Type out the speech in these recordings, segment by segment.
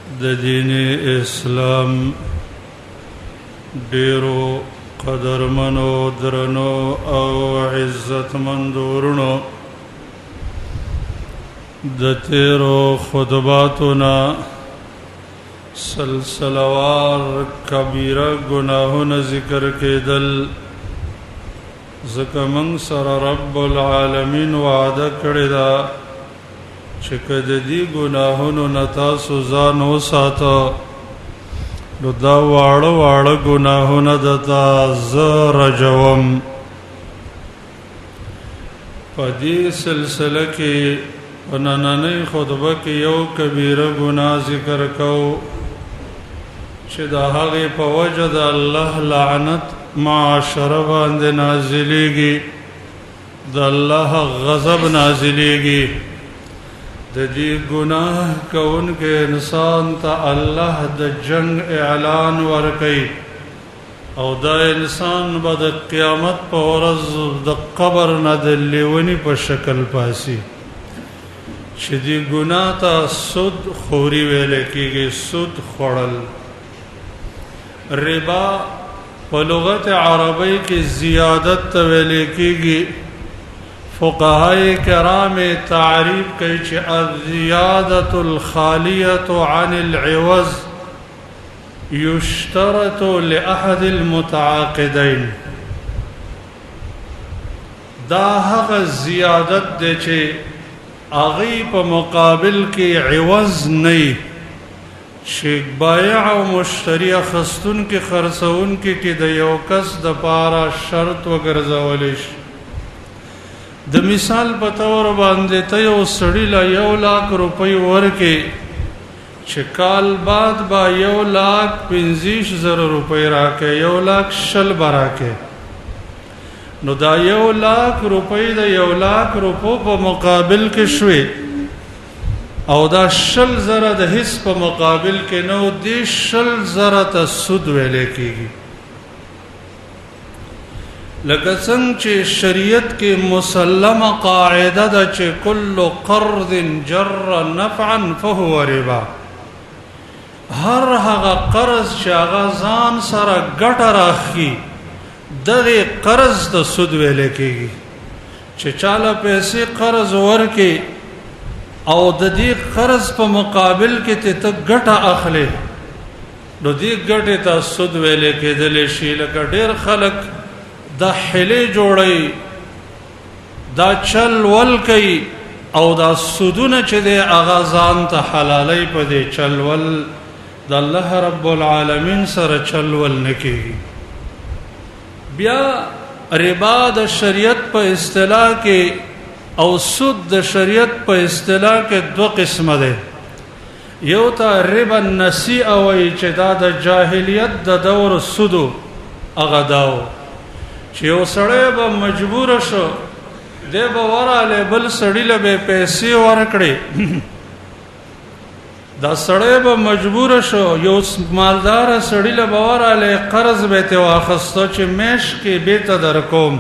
د دین اسلام ډیرو قدرمنو درنو او عزتمندورنو د تیرو خطباتنا سلسلوار کبیره گناهونه ذکر کېدل ځکه موږ سره رب العالمین وعده کړې ده چې که د دې ګناهونو نه تاسو ځان وساته نو دا واړه واړه ګناهونه درته زه رجوم. په دې سلسله کې په نننۍ خطبه کې یو کبیره ګناه ذکر کوو چې د هغې په وجه د الله لعنت معاشره باندې نازلیږي، د الله غضب نازلیږي. د دې ګناه کوونکي انسان ته الله د جنگ اعلان ورکوي او دا انسان به د قیامت په ورځ د قبر نه د لیوني په شکل پاسي چې دې ګناه ته سود خوري ویل کېږي، سود خوړل. ربا په لغت عربی کې زیادت ته ویل کېږي. فقهاء کرام تعریف کوي چې الزیادة الخالیة عن العوض یشترط لأحد المتعاقدین. دا هغه زیادت دی چې هغې په مقابل کې عوض نه، چې بایع او مشتری اخیستون کې خرڅون کې د یو کس د پاره شرط وګرځولی شي. د مثال په طور باندې ته یو سړي له 1,00,000 روپۍ ورکې چې کال بعد به 1,25,000 روپۍ راکې، 1,20,000 به راکې. نو دا 1,00,000 روپۍ د 1,00,000 روپو په مقابل کې شوې او دا 20,000 د هیڅ په مقابل کې نو دې 20,000 ته سود ویلې کېږي. لکه څنګه چې شریعت کې مسلمه قاعده ده چې کل قرض جر نفعا فهو ربا. هر هغه قرض چې هغه ځان سره ګټه راخي دغه قرض ته سود ویل کېږي. چې چاله پیسې قرض ورکې او د دې قرض په مقابل کې ته ګټه اخلي نو دې ګټې ته سود ویل کېدلی شي. لکه ډېر خلک دا حلې جوړي، دا چل ول کوي او دا سودونه چې دی هغه ځان ته حلالۍ په دې چل ول د الله رب العالمین سره چل ول نه کېږي. بیا ربا د شریعت په اصطلاح کې او سود د شریعت په اصطلاح کې دو قسمه دی. یو ته ربا النسیئه وایي چې دا د جاهلیت د دور سودو هغه داو چې یو سړی به مجبور شو دی به ورغلی بل سړي له به پیسې ورکړې. دا سړی به مجبور شو یو مالداره سړي له به ورغلی قرض به یې واخیسته چې میاشت کې بیرته درکوم.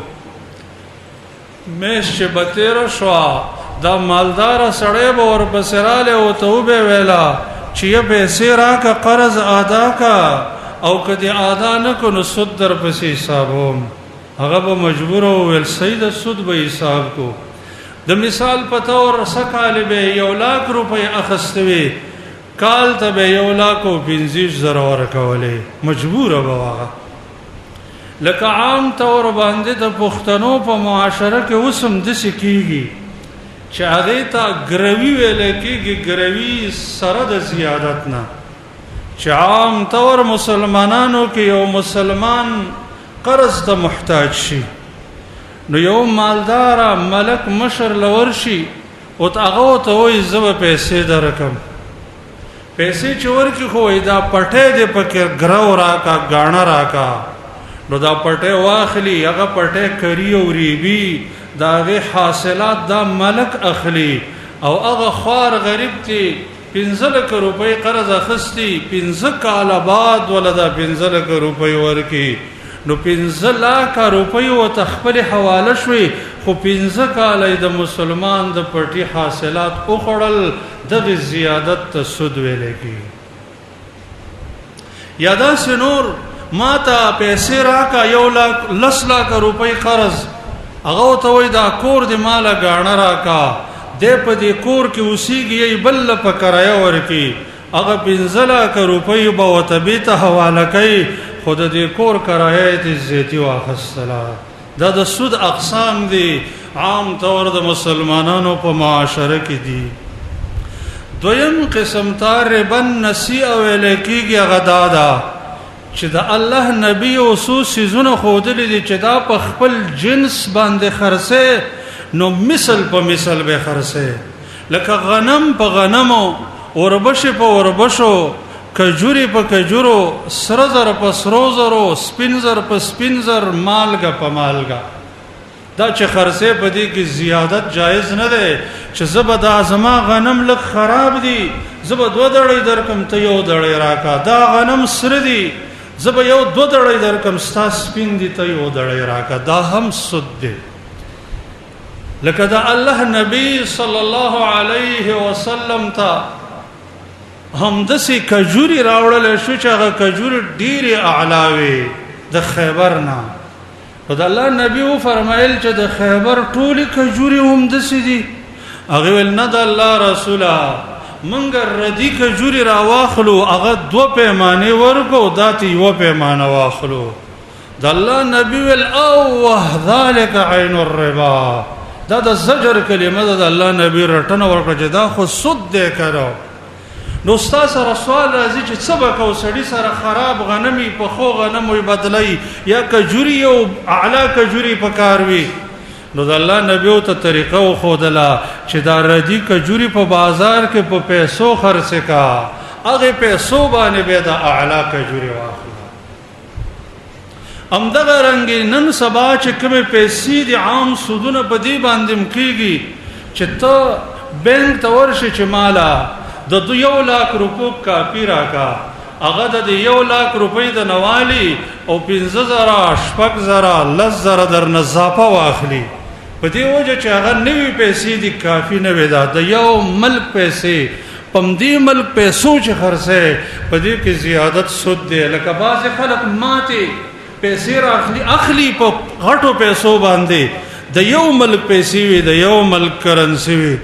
میاشت چې به تېره شوه دا مالداره سړی به ورپسې رالی او ته وبې ویله چې یه پیسې راکه قرض ادا که او که دې ادا نه کړو نو سود درپسې حسابوم. هغه به مجبور وویل صحیح د سود به حساب کو. د مثال په طور سکال به 1,00,000 روپۍ اخیستې وي، کال ته به 1,50,000 ورکولې، مجبوره به هغه. لکه عام طور باندې د پښتنو په معاشره کې اوس هم داسې کېږي چې هغې ته ګروي ویلی کېږي، ګروي سره د زیادت نه. چې عام طور مسلمانانو کې یو مسلمان قرض ته محتاج شي نو یو مالداره ملک مشر لور شي او هغه ته وایي زه به پیسې درکم. پیسې چې ورکړي خو وایي دا پټی دې پکې ګرو راکا ګاڼه راکا. نو دا پټی واخلي، هغه پټی کری او ریبي، د هغې حاصلات دا ملک اخلي او هغه خوار غریب تی 15,00,000 روپۍ قرض اخیستي، 15 کاله بعد ولا دا 15,00,000 روپۍ ورکړي نو 15,00,000 روپۍ ورته خپلې حواله شوې خو 15 کاله د مسلمان د پټي حاصلات وخوړل، دغه زیادت ته سود ویل کېږي. یا داسې نور ما ته پیسې راکا 1,00,000 روپۍ قرض هغه ته وای دا کور دې مالا غاڼه راکا دې په دې کور کې اوسېږي بل په کرایه ورکی هغه 15,00,000 روپۍ به وته بیت حواله کوي خود دې کور کرایه دې زیاتی واخستلا دا د سود اقسام دي عام طور د مسلمانانو په معاشره کې دي دویم قسم ربا نسیئه ویل کېږي هغه دا ده چې د الله نبی اوسوس سيزونه خودلې دي چې دا په خپل جنس باندې خرڅه نو مثل په مثل به خرڅه لکه غنم په غنمو اوربش په اوربشو کجوري په کجورو سره زر په سرو زرو سپینزر په سپینزر مالګه په مالګه دا چې خرڅه په دې کې زیادت جایز نه ده چې زبدا زما غنم لک خراب دي زبد 2 دړې درکم ته یو دړې راکا دا غنم سره دي زب یو 2 دړې درکم ستا سپین دي ته یو دړې راکا دا هم سود دي لکه دا الله نبی صلی الله علیه وسلم ته هم دسي کجوري راوړل شو چې هغه کجوري ډېری اعلاوي د خیبر نه خدای الله نبی و فرمایل چې د خیبر ټولي کجوري هم دسي دي هغه ول نه د الله رسوله منګ ردی کجوري را واخلو هغه 2 پیمانه ورکو داتي یو پیمانه واخلو د الله نبی ول او ذالک عین الربا دا د زجر کلمه د الله نبی رټنه ورکړه چې دا خو سود دی کړو نو استاد سره سوال راځي چې سبق او سړی سره خراب غنمي په خو غنمو بدلای یا کجوري او اعلی کجوري پکاروي نو د الله نبی او ته طریقه خو دلا چې دا ردی کجوري په بازار کې په پیسو خرڅه کا هغه پیسو باندې به دا اعلی کجوري واخلي امدغه رنګ نن سبا چې کومه پیسې دي عام سودونه په دې باندې مکیږي چې ته بینک ته ورشي چې مالا د 1,00,000 روپو کاپی راکا هغه د 1,00,000 روپۍ د نوالی او 15,000 شپږ,000 10,000 در نظافه واخلي په دې وجه چې هغه نوې پیسې دي کافی نه وي دا د یو ملک پیسې پم دې ملک پیسو چې خرڅه په دې کې زیادت سود دی لکه بعض خلک ماته پیسې راخلي اخلي په غټو پیسو باندې د یو ملک پیسې وي د یو ملک کرنسی وي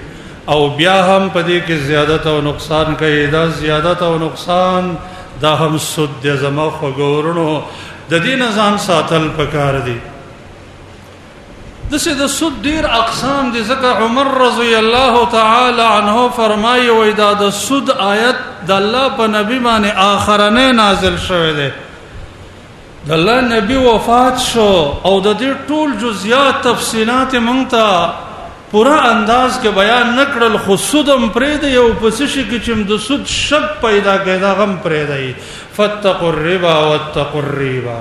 او بیا هم په دې کې زیادت او نقصان کوي دا زیادت او نقصان دا هم سود دی زما خو ګورونو د دې نظام ساتل پکار دي دسه د سود ډیر اقسام دي ځکه عمر رضی الله تعالی عنه فرمایي وای دا د سود آیت د الله په نبی باندې آخرنه نازل شوه دی د الله نبی وفات شو او د دې ټول جزئیات تفصیلات مونږ ته پورا انداز کې بیان نکړل خو سودم پرې دی او پس شي کې چې د سود شک پیدا کېدا غم پرې دی فتقوا الربا واتقوا الربا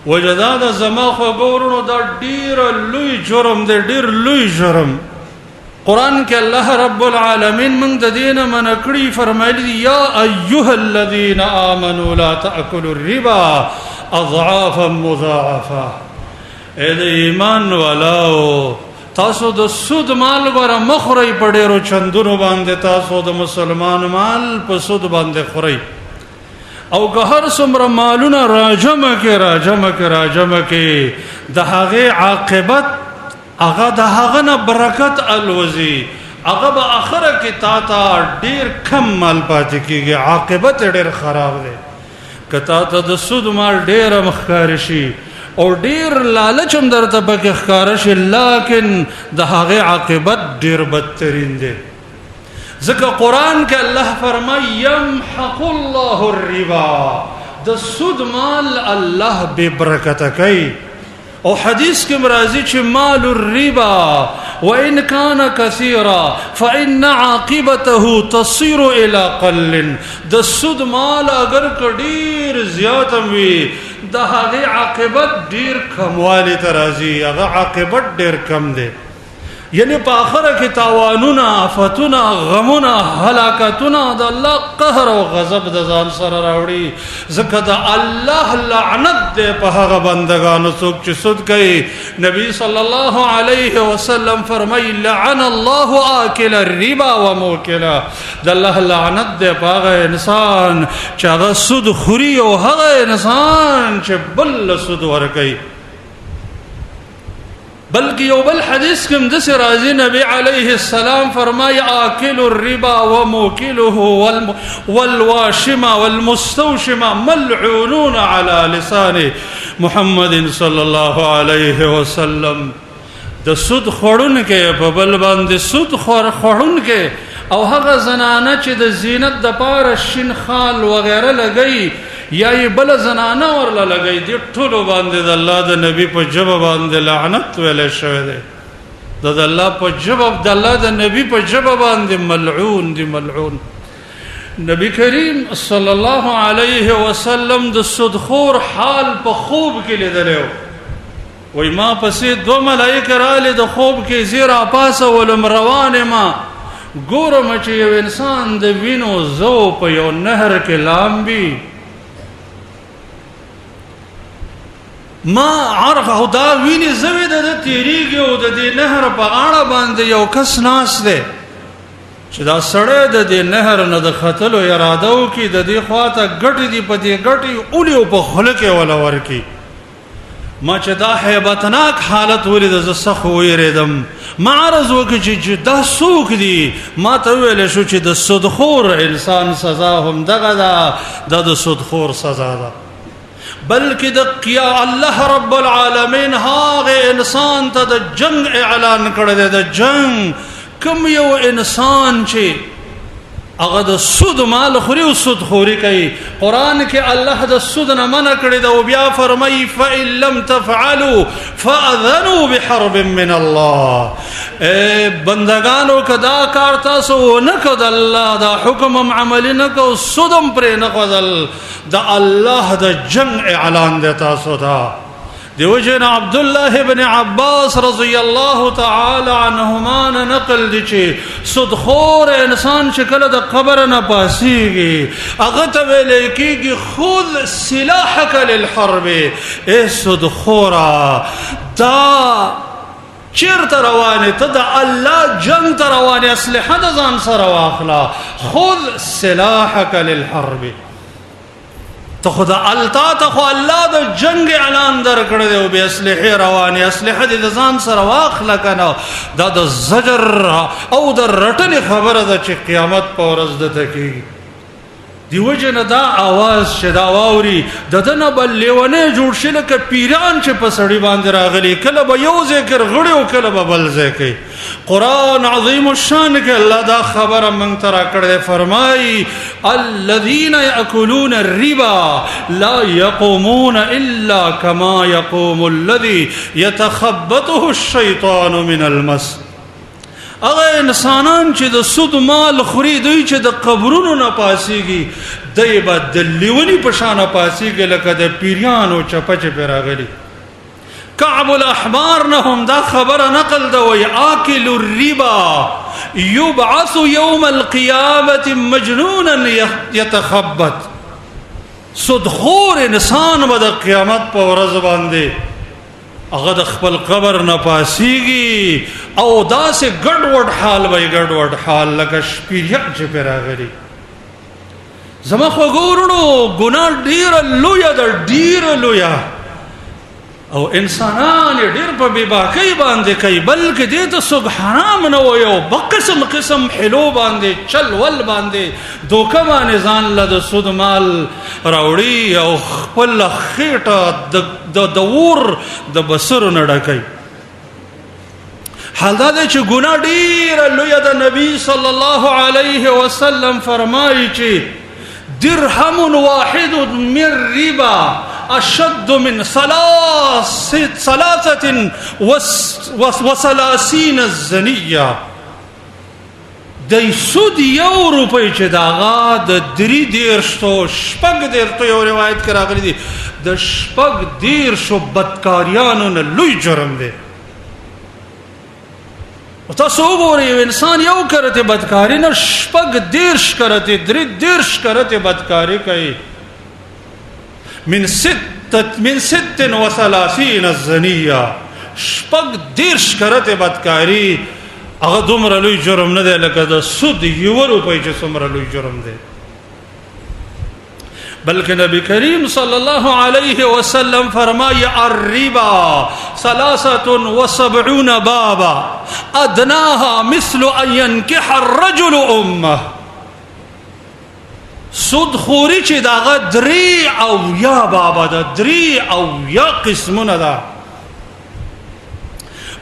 وجداد زما خو ګورونو دا ډیر لوی جرم دی ډیر لوی جرم قران کې الله رب العالمین موږ د دینه منکړي فرمایلی یا ایها الذین آمنوا لا تاکلوا الربا اضعافا مضاعفه اے د ایمان والو تاسو د سود مال غره مخوري پډېرو چندونو باندې تاسو د مسلمان مال په سود باندې خوري او که هر څومره مالونه راجمه کې د هغه عاقبت هغه د هغه نه برکت الوزي هغه به اخره کې تا ډیر کم مال پاتې کیږي عاقبت ډیر خراب دی کته ته د سود مال ډیر مخکار شي او ډیر لالچم درته پکې ښکار شي لیکن د هغه عاقبت ډیر بدترین دی ځکه قران کې الله فرمایي يمحق الله الربا د سود مال الله به برکت کوي او حدیث کې مرাজি چې مال الربا وان كان كثيرا فان عاقبته تصير الى قل د سود مال اگر کډیر زیات وي د هغه عاقبت ډیر کموالی ترازی هغه عاقبت ډیر کم دی یعنی په آخره کې تاوانونه، آفتونه، غمونه، هلاکتونه د الله قهر او غضب د ځان سره راوړي. ځکه د الله لعنت دی په هغه بندگانو څوک چې سود کوي. نبی صلی الله علیه وسلم فرمایي لعن الله آکل الربا وموکله. د الله لعنت دی په هغه انسان چې هغه سود خوري او هغه انسان چې بل سود ورکوي. بلکہ یو بل حدیث کم دس راضی نبی علیہ السلام فرمایا آکل الربا وموکله والواشم والمستوشم ملعونون على لسان محمد صلی اللہ علیہ وسلم. د سود خورن کے په بل باندې سود خورن کے او هغه زنانه چې د زینت د پاره شین خال وغیرہ لګئی یا ی بل زنانه ورله لګئی دي ټولو باندې د الله د نبی په جواب باندې لعنت ویل شوی دی. د الله په جواب د الله د نبی په جواب باندې ملعون دی ملعون. نبی کریم صلی الله علیه وسلم د سودخور حال په خوب کې لیدلو. وای ما پسې دو ملائکه رااله د خوب کې زیرا پاسه ولم روان ما ګورم چې یو انسان د وینو زو په یو نهر کې لامبي. ما عرفه دا ویني زوی د تیریږي او د دې نهر په غاړه باندې یو کس ناس دی چې دا سړی د دې نهر نه د ختلو اراده وکړي. د دې خواته ګټې دي په دې ګټې اولي او په خوله کې ولا ورکړي. ما چې دا هیبتناک حالت ولید زه سخت ویریدم. ما عرض وکړ چې دا څوک دي. ما ته ویل شو چې د سودخور انسان سزا هم دغه ده، دا د سودخور سزا ده. بلکې د الله رب العالمین هغه انسان ته د جنگ اعلان کړی دی. د جنگ کوم یو انسان چې هغه د سود مال خوري او سود خوري کوي. قران کې الله د سود نه منع کړی دی او بیا فرمایي فإن لم تفعلوا فأذنوا بحرب من الله. بندگانو کدا کار تاسو نه کړ الله دا حکم عملی نه کو سودم پر نه قدل د الله د جنگ اعلان دی تاسو ته. دیو جن عبداللہ ابن عباس رضی اللہ تعالی عنہما نقل دی چی سودخور انسان شکل دا قبر نا پاسیگی اغتوے لیکیگی خود سلاحک للحرب. اے سودخورا دا چیر تروانی تا دا اللہ جنگ تروانی اسلحہ دا زان سر واخلا خود سلاحک للحرب. تو خدا التا ته خو الله د جنگ اعلان درکړی دی او به اسلحه رواني اسلحه د ځان سره واخله کنه. دا د زجر او د رټنې خبره ده چې قیامت په ورځ ده کېږي. دیو جن دا आवाज شدا واوري د دنه بل لیونه جوړ شي لکه پیران چې په سړی باندې راغلي. کله به یو ذکر غړي او کله به بل ذکر. قرآن عظیم الشان کې الله دا خبره مونږ ته راکړې فرمایي الذين يأكلون الربا لا يقومون إلا كما يقوم الذي يتخبطه الشيطان من المس. اغه انسانان چې د سود مال خوري دوی چې د قبرونو نه پاسيږي دای به د لیونی په شان پاسيږي لکه د پیرانو چپچ پر راغلي. کعب الاحبار نه هم دا خبره نقل ده وی آکل الربا یبعث یوم القیامت مجنونا یتخبط. سودخور انسان به د قیامت په ورځ باندې هغه د خپل قبر نه پاسيږي او داسې ګډوډ حال وي ګډوډ حال لکه شپیریا چې پر راغلي. زما خو ګورونو ګناه ډیر لوی ده ډیر لوی او انسانان ډیر په بیباکی باندې کوي بلکې دې ته سبحان نه وایو بقسم قسم حلو باندې چل ول باندې دوکه باندې ځان له د سود مال راوړي او خپل خېټه د دور د بصر نه ډکوي. حال دا چې ګناه ډیر لوی ده. نبی صلی الله علیه وسلم فرمایي چې درهم واحد من ربا اشد من 33 الزنیه. د سود یو روپۍ چې داغه د 3 شپږ دیرشتو یو روایت کې راغلی دی د شپږ دیرشو بدکاریانو نه لوی جرم دی. تاسو وګورئ انسان یو کرته بدکاری نه شپږ دیرش کرته درې دیرش کرته بدکاری کوي من 36 الزنیه شپږ دیرش کرته بدکاری هغه دومره لوی جرم نه دی لکه د سود یو روپۍ چې څومره لوی جرم دی بلکہ نبی کریم صلی اللہ علیہ وسلم فرمائی الربا 73 بابا ادناها مثل ان ينكح الرجل امه سود خوری چې داغه درې او یا بابا دا درې او یا قسمونه ده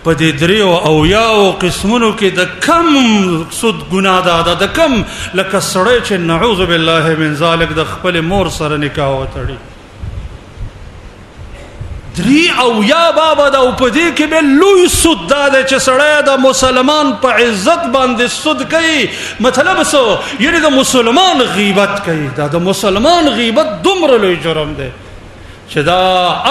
په دې درې او یا قسمونو کې د کم سود ګناه ده د کم لکه سړی چې نعوذ بالله من ذلک د خپل مور سره نکاح وتړي درې او یا بابا دا په دې کې به لوی سود ده چې سړی د مسلمان په عزت باندې سود کوي مطلب څه یعنی د مسلمان غیبت کوي دا د مسلمان غیبت دومره لوی جرم ده چې دا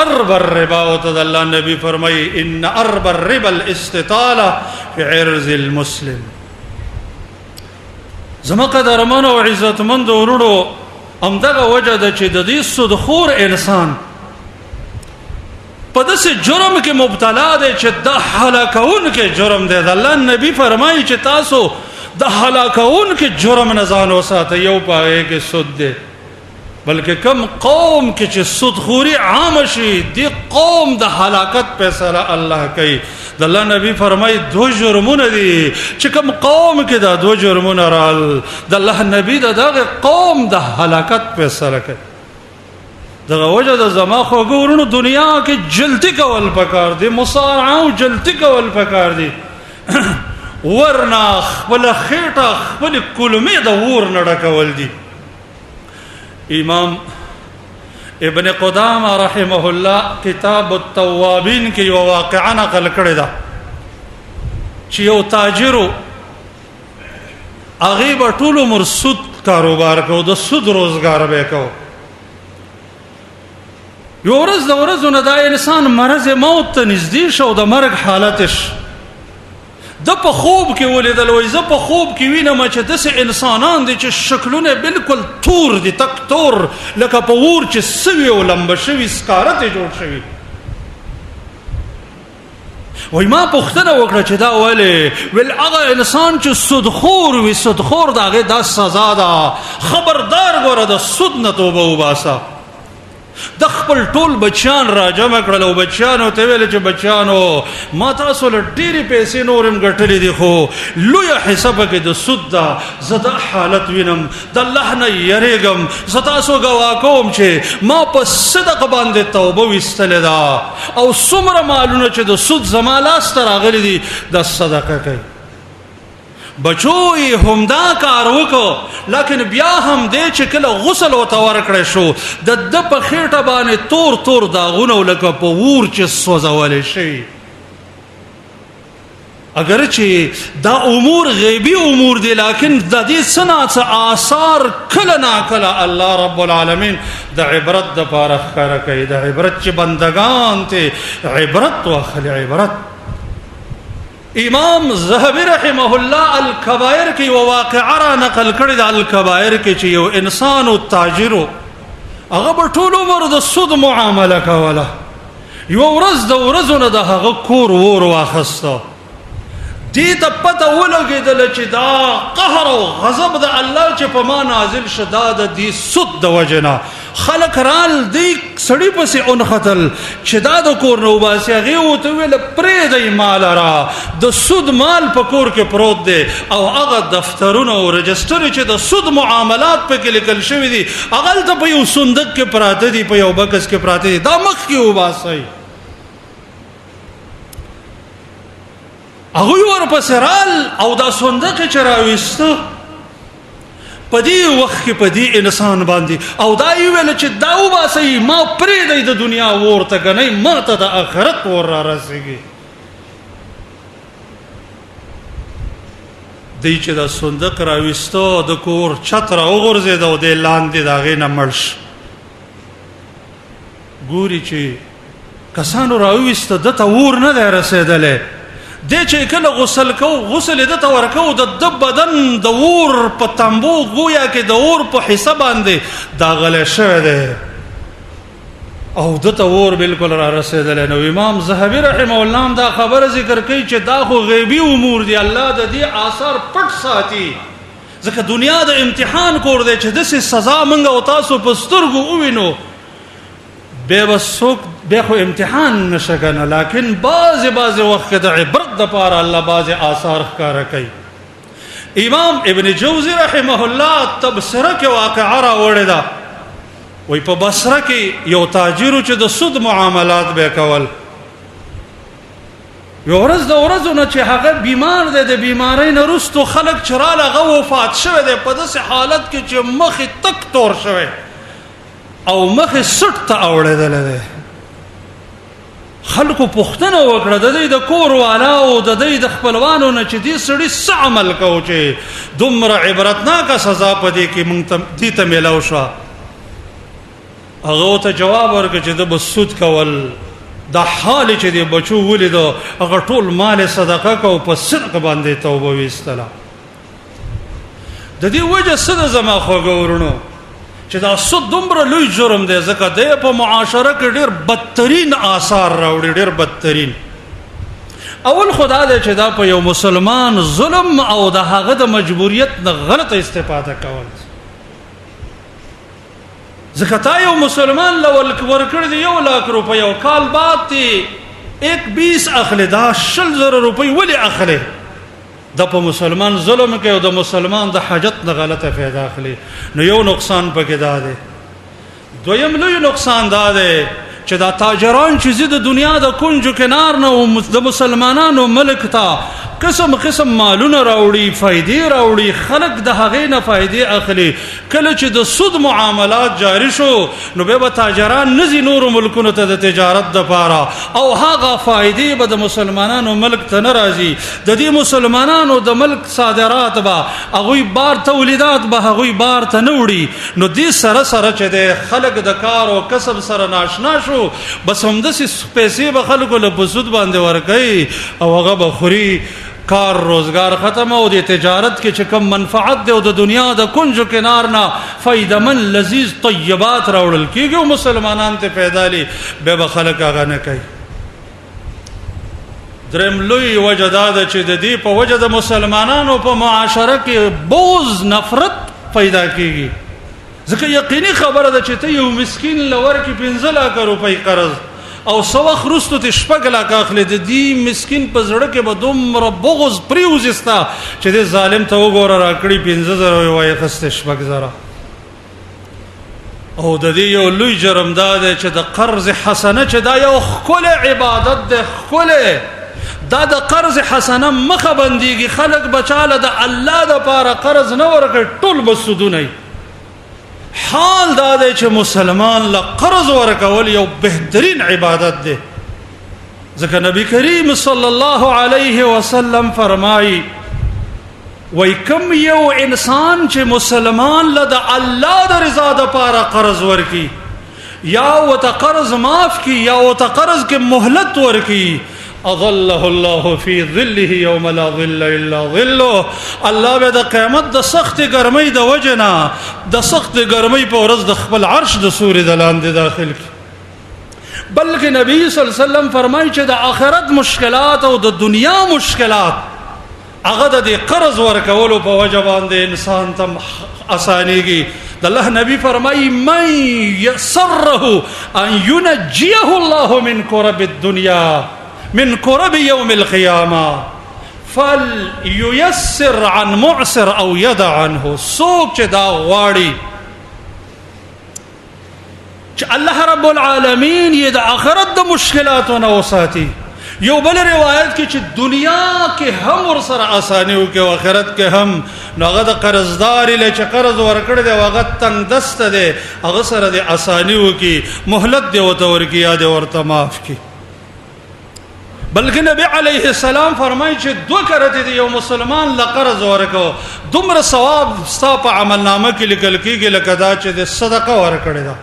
ارب الربا او ته الله نبی فرمایي ان ارب الربا الاستطاله في عرض المسلم زما قدرمن او عزتمند ورونو همدغه وجه ده چې د دې سودخور انسان په داسې جرم کې مبتلا دی چې د هلاکونکي جرم دی د الله نبی فرمایي چې تاسو د هلاکونکي جرم نه ځان وساتئ یو پاره کې سود دی بلکہ کم قوم کې چې سودخوري عام شي دی قوم د هلاکت فیصله الله کوي د الله نبی فرمایي دو جرمونه دي چې کم قوم کې دا دو جرمونه رال د الله نبی دغه قوم د هلاکت فیصله کوي دغه وجه د زما خو ګورونو دنیا کې جلتی کول پکار دي مصارعه او جلتی کول پکار دي ورنا خپل خېټه خپل کلمې د ور نډه کول دي امام ابن قدامه رحمه الله کتاب التوابین کې یو واقعه نقل کړی دا چې یو تاجرو هغه په ټول عمر سود کاروبار کو د سود روزګار به کو یو ورځ د ورځو نه دا انسان مرض موت ته نږدې شو د مرګ حالتش د په خوب کې ولیدل وای زه په خوب کې وینم چې داسې انسانان دي چې شکلونه بالکل تور دي تک تور لکه په ور چې سوي او لمبه شوي سکاره ته جوړ شوي وای ما پوښتنه وکړه چې دا ولې ول هغه انسان چې سودخور وي سودخور دغه دا سزا ده خبردار ګوره د سود نه توبه وباسه د خپل ټول بچیان را جمع کړل او بچیانو ته ویل چې بچیانو ما تاسو له ډېرې پیسې نورم ګټلې دي خو لوی حساب کې د سود دا زدا حالت وینم د الله نه یریګم زدا سو گوا کوم چې ما په صدقه باندې توبه وستل دا او څومره مالونه چې د سود زمالاس تر راغلي دي د صدقه کوي بچوي همدا کار وکړو لیکن بیا هم دې چې کله غسل وته ورکړې شو د په خېټه باندې تور تور داغونه لکه په ور چې سوځول شي اگر چې دا امور غیبی امور دي لیکن د دې سنات آثار کله نا کله الله رب العالمین د عبرت د پاره ښکارا کوي د عبرت چې بندگان ته عبرت واخلي عبرت امام ذهبی رحمه الله الکبائر کی واقعه را نقل کړی د الکبائر کې چې یو انسان او تاجر هغه په ټول عمر د سود معامله کوله یو ورځ د ورځونه د هغه کور ور واخسته دې ته پته ولګېدل چې دا قهر او غضب د الله چې په ما نازل شدا د دې سود د وجنه خلق رال دی سړی پسې اون خطل چې دا د کور نو باسي هغه وته ویل پرې دی مال را د سود مال په کور کې پروت دی او هغه دفترونه او رجستر چې د سود معاملات په کې لیکل شوی دي هغه ته په یو صندوق کې پراته دي په یو بکس کې پراته دي دا مخ کې وباسي هغه ور پسرال او دا صندوق چې راويسته پدې وخت کې پدې انسان باندې او دا ویل چې دا وباسي ما پرې د دنیا ورته غنۍ ما ته د آخرت ور را رسېږي دې چې دا صندوق راويستو د کور چتر وګرځید او د لاندې داغې نه مرش ګوري چې کسانو راويسته د ته ور نه رسیدلې د چې کله غسل د تورکو د بدن د اور په تنبو گویا کې د اور په حساب باندې دا غل شوه ده او د تور بالکل را رسیدل نو امام زهبی رحمه الله دا خبر ذکر کوي چې دا خو غیبی امور دي الله د دې آثار پټ ساتي ځکه دنیا د امتحان کور دی چې د سزا منګه او تاسو په سترګو ووینو به وسوک به خو امتحان نشګنه لکن بعض وخت د عبرت د پاره الله بعض آثار ښکارا کوي امام ابن جوزی رحمه الله تبصره کې واقعه را وړه ده وای په بصره کې یو تاجر چې د سود معاملات به کول یو ورځ د ورځو چې هغه بیمار دی د بیماری نه رستو خلک چراله غو وفات شوه دی په داسې حالت کې چې مخ تک تور شوه او مخ سټ ته اوړېدل دی خلکو پوښتنه وکړه د دې د کور والا او د دې د خپلوانو نه چې دې سړي څه عمل کوي چې دومره عبرتناکه سزا پدې کې مونږ ته دې ملاو شو هغه ته جواب ورکړ چې د بسود کول د حال چې د بچو ولیدو هغه ټول مال صدقه کو په صدقه باندې توبه وستله د دې وجه سره زما خوګورونو چې دا سود دومره لوی جرم دی ځکه د په معاشره کې ډېر بدترین آثار راوړي ډېر بدترین اول خدا دې چې دا په یو مسلمان ظلم او د هغه د مجبوریت نه غلطه استفاده کول زکاتا یو مسلمان لول ورکړ دی 1 लाख روپے او کال بعد تی 1.20 اخلي دا 100,000 روپے ولی اخلي د په مسلمان ظلم کوي او د مسلمان د حاجت نه غلطه پیدا اخلي نو یو نقصان پکې دا دی دویم لوی نقصان دا دی چې دا تاجران چې د دنیا د کنجو کنار نه د مسلمانانو ملک ته قسم قسم مالونه راوړي فائدې راوړي خلق د هغې نه فائدې اخلي کله چې د سود معاملات جاری شو نو به تاجران نزي نور ملکونو ته د تجارت د پاره او هغه فائدې به د مسلمانانو ملک ته ناراضي د دې مسلمانانو د ملک صادرات به هغه بار تولیدات به هغه بار ته نوړي نو دې سره سره چې د خلق د کار او کسب سره ناشنا شو بس هم د پیسې به خلکو له بسود باندې ورکړي او هغه به خوري کار روزگار ختم او د تجارت کې چې کم منفعت دی او د دنیا د کنجو کنار نه فائدمن لذیذ طیبات راوړل کېږي او مسلمانان ته پیدا لي به خلک هغه نه کوي درم لوی وجه دا ده چې د دې په وجه د مسلمانانو په معاشره کې بغض نفرت پیدا کېږي ځکه یقیني خبره ده چې ته یو مسکین لور کې 15 लाख روپۍ قرض او سو خرستو ته شپږ لا کاخله د دې مسكين په زړه کې به دومره بغض پریوزستا چې د ظالم ته وګوره راکړي 15,000 وای خسته شپږ زره او د دې یو لوی جرم دا دی چې د قرض حسنه چې دا یو خپل عبادت ده خپل دا د قرض حسنه مخه بنديږي خلق بچاله د الله د پاره قرض نه ورکړي ټول بسودونه حال دا دی چې مسلمان له قرض ورکول یو بهترین عبادت دی ځکه نبی کریم صلی الله علیه وسلم فرمایي وای کوم یو انسان چې مسلمان له د الله د رضا د پاره قرض ورکي یا وت قرض معاف کی یا وت قرض کې مهلت ورکي اظله الله في ظله يوم لا ظل الا ظله الله به د قیامت د سخت ګرمۍ د وجنا د سخت ګرمۍ په ورځ د خپل عرش د سوري د لاندې داخل کی بلکې نبی صلی الله علیه وسلم فرمایي چې د آخرت مشکلات او د دنیا مشکلات هغه د قرض ورکولو په وجه باندې انسان ته اسانيږي د الله نبی فرمایي من يسره ان ينجيه الله من كرب الدنيا من كرب يوم القيامة فلييسر عن معسر او يدع عنه سوق چې دا غواړي چې الله رب العالمین یې د آخرت د مشکلاتونو وساتي یو بل روایت کې چې دنیا کې هم ور سره اساني او کې آخرت کې هم ناغه د قرضدار له چې قرض ورکړ دی واغه تنگ دست دی هغه سره د اساني او کې مهلت دی او تور کې یاد ورته معاف کی بلکې نبی علیه السلام فرمایي چې دوه کرته دی یو مسلمان لقرض ورکو دومره ثواب ستا په عملنامه کې لیکل کېږي لکه دا چې د صدقه ورکړی دا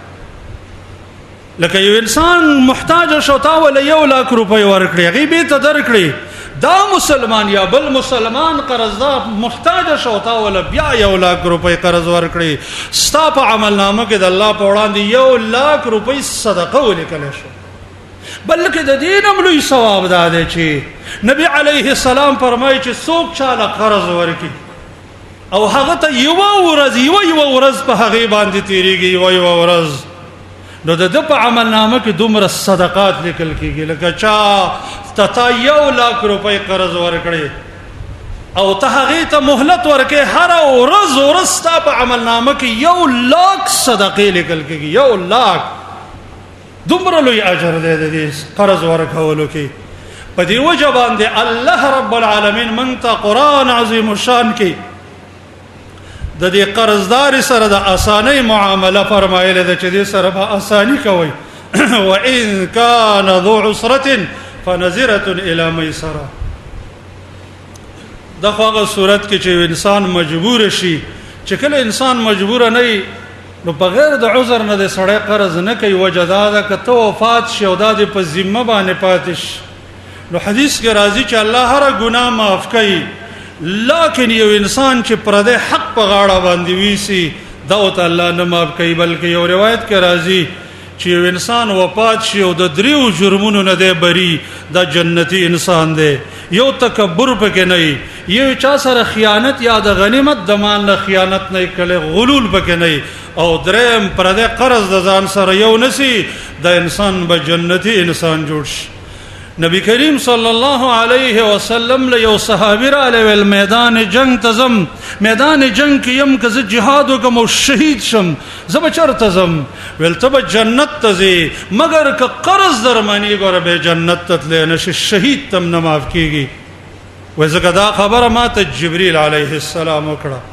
لکه یو انسان محتاج شو تا ول 1 लाख روپۍ ورکړي هغه به ته درکړي دا مسلمان یا بل مسلمان قرضدار محتاج شو تا ولا بیا 1 लाख روپۍ قرض ورکړي ستا په عمل نامه کې د الله په وړاندې 1 लाख روپۍ صدقه ولیکل شو بلکې د دین هم لوی ثواب ده چې نبی علیه السلام فرمایي چې څوک چاله قرض ورکړي او هغه ته یو ورځ په هغه باندې تیریږي یو ورځ نو د په عمل نامه کې دومره صدقات لیکل کېږي لکه چا تا 1 लाख روپۍ قرض ورکړي او ته هغه ته مهلت ورکې هر ورځ تا په عمل نامه کې 1 लाख صدقې لیکل کېږي 1 लाख دومره لوی اجر دی د دې قرض ورکولو کې په دې وجه باندې الله رب العالمین مونږ ته قرآن عظیم الشان کې د دې قرضدار سره د اسانۍ معامله فرمایله ده چې دې سره به اسانی کوي وان كان ذو عسره فنظره الى ميسره دغه صورت کې چې انسان مجبور شي چې کله انسان مجبور نه وي نو بغیر د عذر نه د سړی قرض نه کوي وجدا ده که ته وفات شي او دا د په ذمه باندې پاتې شي نو حدیث کې راځي چې الله هر ګناه معاف کوي لیکن یو انسان چې پردې حق په غاړه باندې ویسي دا ته الله نه معاف کوي بلکې یو روایت کې راځي چې یو انسان وفات شي او د 3 جرمونو نه دی بری دا جنتی انسان دی یو تکبر پکې نه یو چا سره خیانت یا د غنیمت د مال نه خیانت نه کړي غلول پکې نه او دریم پردې قرض د ځان سره یو نسی د انسان به جنتی انسان جوړ شي نبی کریم صلی الله علیه وسلم له یو صحابي را له میدان جنگ تزم میدان جنگ کې يم که جهاد وکم او شهید شم زب چرته زم ول تب جنت تزي مگر که قرض درمانی ګور به جنت تل نشي شهید تم نه معاف کیږي وځکه دا خبره ماته جبريل علیه السلام وکړه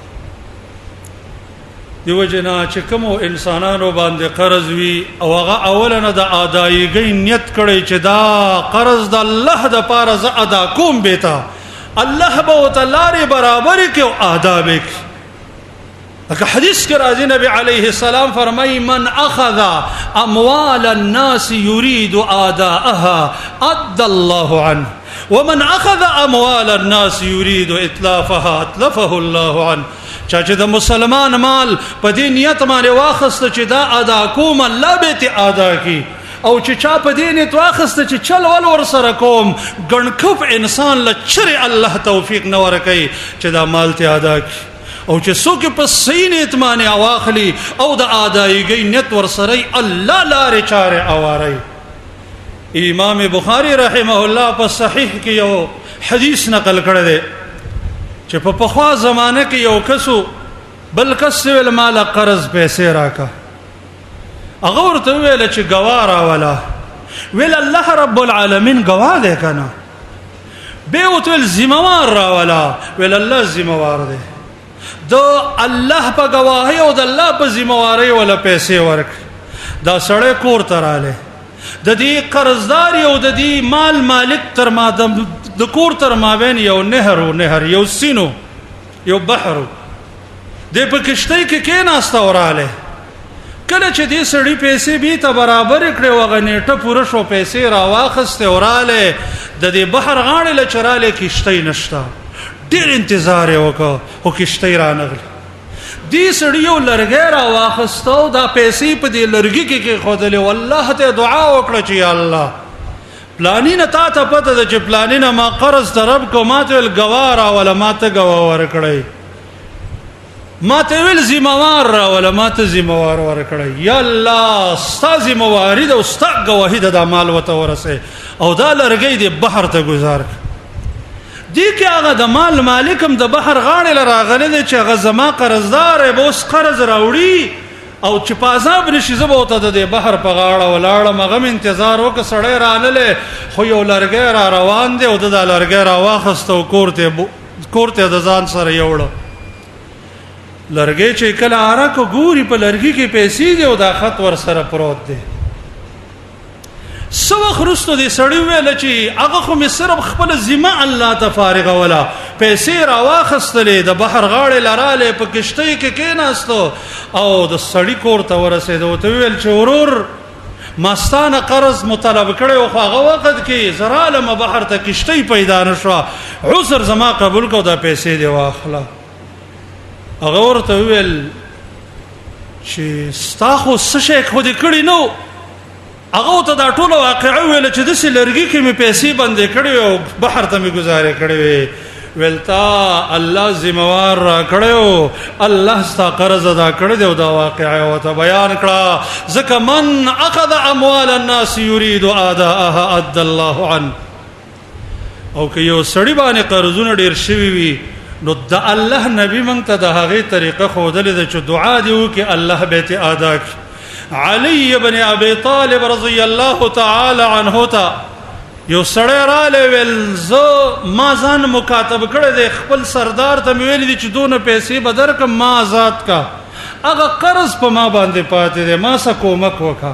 دیو جنا چې کوم انسانانو باندې قرض وی او هغه اولنه د ادایګۍ نیت کړي چې دا قرض د الله د پاره ز ادا کوم بیتا الله به تعالی برابر کې او آداب کې لکه حدیث کې راځي نبی علیه السلام فرمایي من اخذ اموال الناس يريد اداءها ادى الله عنه ومن اخذ اموال الناس يريد اتلافها اتلفه الله عنه چا چې د مسلمان مال په دې نیت باندې واخست چې دا ادا کوم الله به ته ادا کی او چې چا په دې نیت واخست چې چل ور سره کوم ګڼکف انسان لچره الله توفیق نه ورکي چې دا مال ته ادا کی او چې څوک په صحیح نیت باندې واخلي او د ادایګۍ نیت ور سره الله لارې چاره اواري امام بخاری رحمه الله په صحیح کې یو حدیث نقل کړی دی چې په پخوا زمانه کې یو کسو بل کس ول مال قرض پیسې راکا هغه ورته ویل چې گوارا ولا ویل الله رب العالمین گواه ده کنه به وتل ذمہوار را ولا ویل الله ذمہوار ده دو الله په گواهی او د الله په ذمہواری ولا پیسې ورک دا سړی کور تراله د دې قرضدار او د دې مال مالک تر ما د کور تر مابین یو نهر یو سینو یو بحر د په کشتۍ کې کېناسته وراله کله چې دې سړی پیسې به ته برابر کړي وغنیټه پوره شو پیسې راواخسته وراله د دې بحر غاړه لچراله کشتۍ نشتا ډېر انتظار وکړ او کشتۍ رانغله دې سړی یو لرګی راواخستو دا پیسې په دې لرګي کې خودلې والله ته دعا وکړه چې یا الله پلانی نه تا ته پته ده چې پلانی نه ما قرض طرف کو ماته ول گوارا ولا ماته گوا ور کړی ماته ول ذمہوار را ولا ماته ذمہوار ور کړی یا الله ستا ذمہواری ده او ستا گواهی ده د مال وته ورسه او دا لرګی د بحر ته گزار دی کې هغه د مال مالکم د بحر غاړه لراغله ده چې هغه زما قرضدار به اوس قرض راوړي او چې پازاب نشي زبوته د بحر په غاړه ولاړه مغم انتظار وک سړی رانله خو یو لرګی را روان دی او د لرګی را واخستو کورته د ځان سره یوړو لرګی چې کله آرا کو ګوري په لرګي کې پیسې دی او دا خط ور سره پروت دی سو خرستو دې سړی ویل چې هغه خو می صرف خپل ذمہ الله ته فارغ ولا پیسې را واخستلې د بحر غاړه لراله په کشتۍ کې کېناستو او د سړی کور ته ورسېدو ته ویل چې ورور ماستانه قرض مطالبه کړي او هغه وخت کې زرالم بحر ته کشتی پیدا نشو عذر زما قبول کو دا پیسې دی واخله هغه ورته ویل چې ستاخو سشه خو دې کړی نو هغه ته دا ټول واقعي ویل چې د سلرګي کې مې پیسې باندې کړې او بحر ته مې گزارې کړې ولتا الله ذمہوار را کړو الله ستا قرض ادا کړ دی او دا واقعي او ته بیان کړه ځکه من اخذ اموال الناس يريد اداءها ادى الله عنه او که یو سړی باندې قرضونه ډیر شوی وي نو د الله نبی مونږ ته د هغه طریقه خودلې چې دعا دی وکي الله به ته ادا کړي علي ابن ابي طالب رضی الله تعالی عنه ته یو سړی را لویل زه ما ځان مکاتب کړی دی خپل سردار ته مې ویلي دي چې دونه پیسې به درکړم ما آزاد کا هغه قرض په ما باندې پاتې دی ما څه کومک وکړه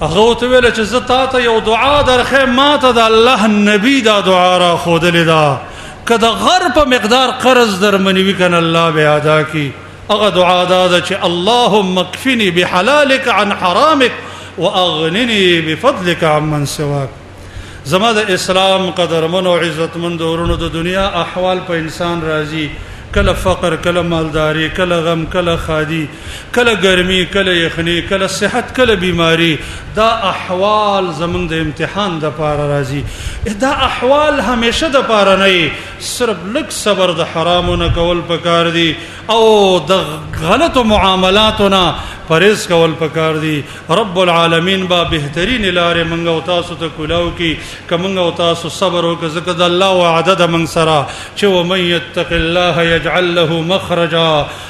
هغه ورته ویل چې زه تا ته یو دعا درښیم ما ته د الله نبي دا دعا راښودلې ده که د غر په مقدار قرض در منې وي که نه الله به ادا کړي هغه دعا دا ده چې اللهم اکفني بحلالک عن حرامک واغنني بفضلك عمن سواك زما د اسلام قدرمن او عزتمند ورونو د دنیا احوال په انسان راځي کله فقر کله مالداری کله غم کله خادي کله ګرمي کله یخني کله صحت کله بیماری دا احوال زمون د امتحان د پاره راځي دا احوال همیشه د پاره نه صرف لک صبر د حرامونو کول پکار دي او د غلط معاملاتونه پرهیز کول پکار دي رب العالمین با بهترین لارې منګه او تاسو ته کولاو کی کومنګ او تاسو صبر وکړه ځکه د الله وعده د من سره چې ومن يتق الله يجعل له مخرجا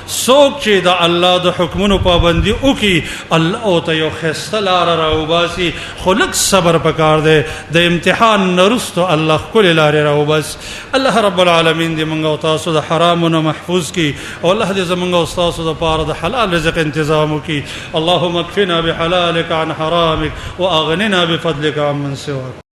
څوک چې د الله د حکمونو پابندي وکي الله او ته یو خسته لار راوباسي خو لږ صبر پکار دی د امتحان نرستو الله کل لارې راوباس الله رب العالمین دې منګه او تاسو د حرامونو محفوظ کی او الله دې زمونږ او تاسو د پاره د حلال رزق تنظیم وکي اللهم اكفنا بحلالك عن حرامك واغننا بفضلك عمن سواك